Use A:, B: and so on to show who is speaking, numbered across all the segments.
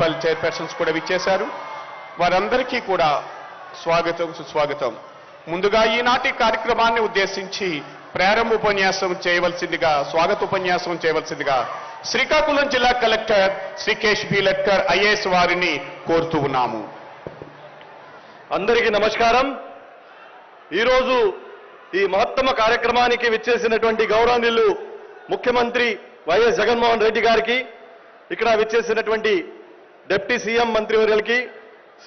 A: Municipal chairpersons కూడా విచ్చేశారు. వారందరికీ కూడా స్వాగతం, సుస్వాగతం. ముందుగా ఈనాటి కార్యక్రమాన్ని ఉద్దేశించి ప్రారంభ ఉపన్యాసం చేయవలసిందిగా, స్వాగత ఉపన్యాసం చేయవలసిందిగా శ్రీకాకుళం జిల్లా కలెక్టర్ శ్రీ కేశ్.బి. లట్కర్ ఐఏఎస్ వారిని కోరుతూ ఉన్నాము.
B: అందరికీ నమస్కారం. ఈరోజు ఈ మహత్తమ కార్యక్రమానికి విచ్చేసినటువంటి గౌరవనీయులు ముఖ్యమంత్రి వైఎస్ జగన్మోహన్ రెడ్డి గారికి, ఇక్కడ విచ్చేసినటువంటి డిప్యూటీ సీఎం మంత్రివర్యులకి,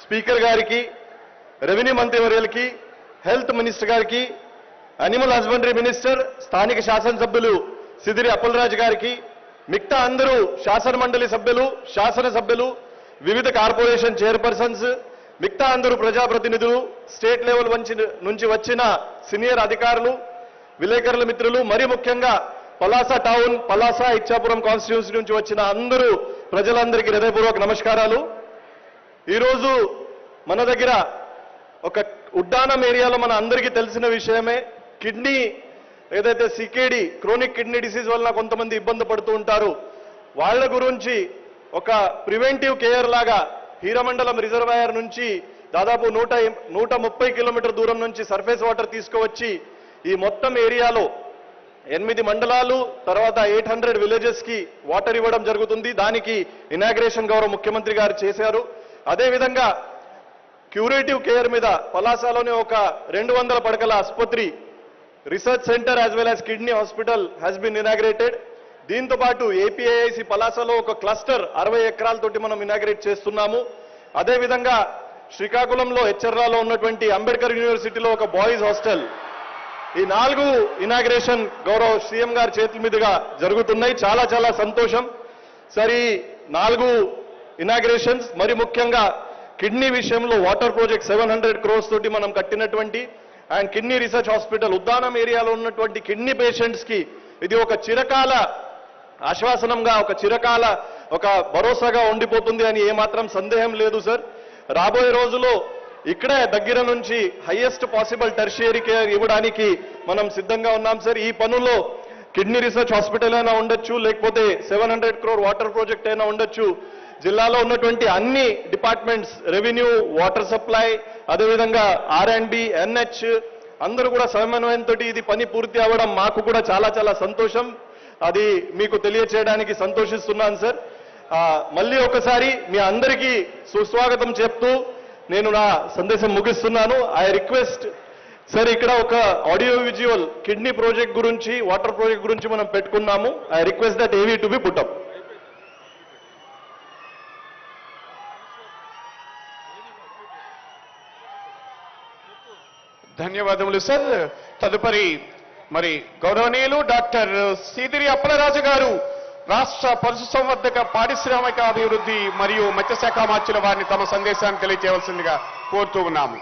B: స్పీకర్ గారికి, రెవెన్యూ మంత్రివర్యులకి, హెల్త్ మినిస్టర్ గారికి, అనిమల్ హస్బెండరీ మినిస్టర్, స్థానిక శాసనసభ్యులు సిదిరి అప్పలరాజు గారికి, మిగతా అందరూ శాసన మండలి సభ్యులు, శాసనసభ్యులు, వివిధ కార్పొరేషన్ చైర్పర్సన్స్, మిగతా అందరూ ప్రజాప్రతినిధులు, స్టేట్ లెవెల్ నుంచి వచ్చిన సీనియర్ అధికారులు, విలేకరుల మిత్రులు, మరీ ముఖ్యంగా పలాస టౌన్, పలాస ఇచ్చాపురం కాన్స్టిట్యూన్సీ నుంచి వచ్చిన అందరూ ప్రజలందరికీ హృదయపూర్వక నమస్కారాలు. ఈరోజు మన దగ్గర ఒక ఉడ్డానం ఏరియాలో మన అందరికీ తెలిసిన విషయమే, కిడ్నీ ఏదైతే సికేడి, క్రోనిక్ కిడ్నీ డిసీజ్ వలన కొంతమంది ఇబ్బంది పడుతూ ఉంటారు, వాళ్ళ గురించి ఒక ప్రివెంటివ్ కేర్ లాగా హీరమండలం రిజర్వాయర్ నుంచి దాదాపు 130 కిలోమీటర్ దూరం నుంచి సర్ఫేస్ వాటర్ తీసుకువచ్చి ఈ మొత్తం ఏరియాలో 8 మండలాలు, తర్వాత 800 విలేజెస్ కి వాటర్ ఇవ్వడం జరుగుతుంది. దానికి ఇనాగ్రేషన్ గౌరవ ముఖ్యమంత్రి గారు చేశారు. అదేవిధంగా క్యూరేటివ్ కేర్ మీద పలాసలోనే ఒక 200 పడకల ఆసుపత్రి, research centre as well as kidney hospital has been inaugurated. దీంతో పాటు ఏపీఐఐసి పలాసలో ఒక క్లస్టర్ 60 ఎకరాలతోటి మనం ఇనాగ్రేట్ చేస్తున్నాము. అదేవిధంగా శ్రీకాకుళంలో హెచ్చర్రాలో ఉన్నటువంటి అంబేద్కర్ యూనివర్సిటీలో ఒక బాయ్స్ హాస్టల్, ఈ 4 ఇనాగ్రేషన్ గౌరవ సీఎం గారి చేతుల మీదుగా జరుగుతున్నాయి. చాలా చాలా సంతోషం సార్. ఈ 4 ఇనాగ్రేషన్స్, మరి ముఖ్యంగా కిడ్నీ విషయంలో వాటర్ ప్రాజెక్ట్ 700 crores తోటి మనం కట్టినటువంటి and kidney research hospital Uddanam ఏరియాలో ఉన్నటువంటి కిడ్నీ పేషెంట్స్ కి ఇది ఒక చిరకాల ఆశ్వాసనంగా, ఒక చిరకాల ఒక భరోసాగా ఉండిపోతుంది అని ఏమాత్రం సందేహం లేదు సార్. రాబోయే రోజుల్లో ఇక్కడే దగ్గర నుంచి హైయెస్ట్ పాసిబుల్ టెర్షియరీ కేర్ ఇవ్వడానికి మనం సిద్ధంగా ఉన్నాం సార్. ఈ పనుల్లో కిడ్నీ రీసెర్చ్ హాస్పిటల్ అయినా ఉండొచ్చు, లేకపోతే 700 crore వాటర్ ప్రాజెక్ట్ అయినా ఉండొచ్చు. జిల్లాలో ఉన్నటువంటి అన్ని డిపార్ట్మెంట్స్, రెవెన్యూ, వాటర్ సప్లై, అదేవిధంగా R&B, NH అందరూ కూడా సమన్వయంతో ఇది పని పూర్తి అవ్వడం మాకు కూడా చాలా చాలా సంతోషం. అది మీకు తెలియచేయడానికి సంతోషిస్తున్నాను సార్. మళ్ళీ ఒకసారి మీ అందరికీ సుస్వాగతం చెప్తూ నేను నా సందేశం ముగిస్తున్నాను. ఐ రిక్వెస్ట్ సార్, ఇక్కడ ఒక ఆడియో విజువల్ కిడ్నీ ప్రాజెక్ట్ గురించి, వాటర్ ప్రాజెక్ట్ గురించి మనం పెట్టుకున్నాము. ఐ రిక్వెస్ట్ దట్ ఏవీ టు బి పుట్ అప్.
A: ధన్యవాదములు సార్. తదుపరి మరి గౌరవనీయులు డాక్టర్ సిదిరి అప్పలరాజు గారు రాష్ట్ర పశుసంవర్ధక, పారిశ్రామిక అభివృద్ధి మరియు మత్స్యశాఖ మార్చుల వారిని తమ సందేశాన్ని తెలియజేయవలసిందిగా కోరుతూ ఉన్నాము.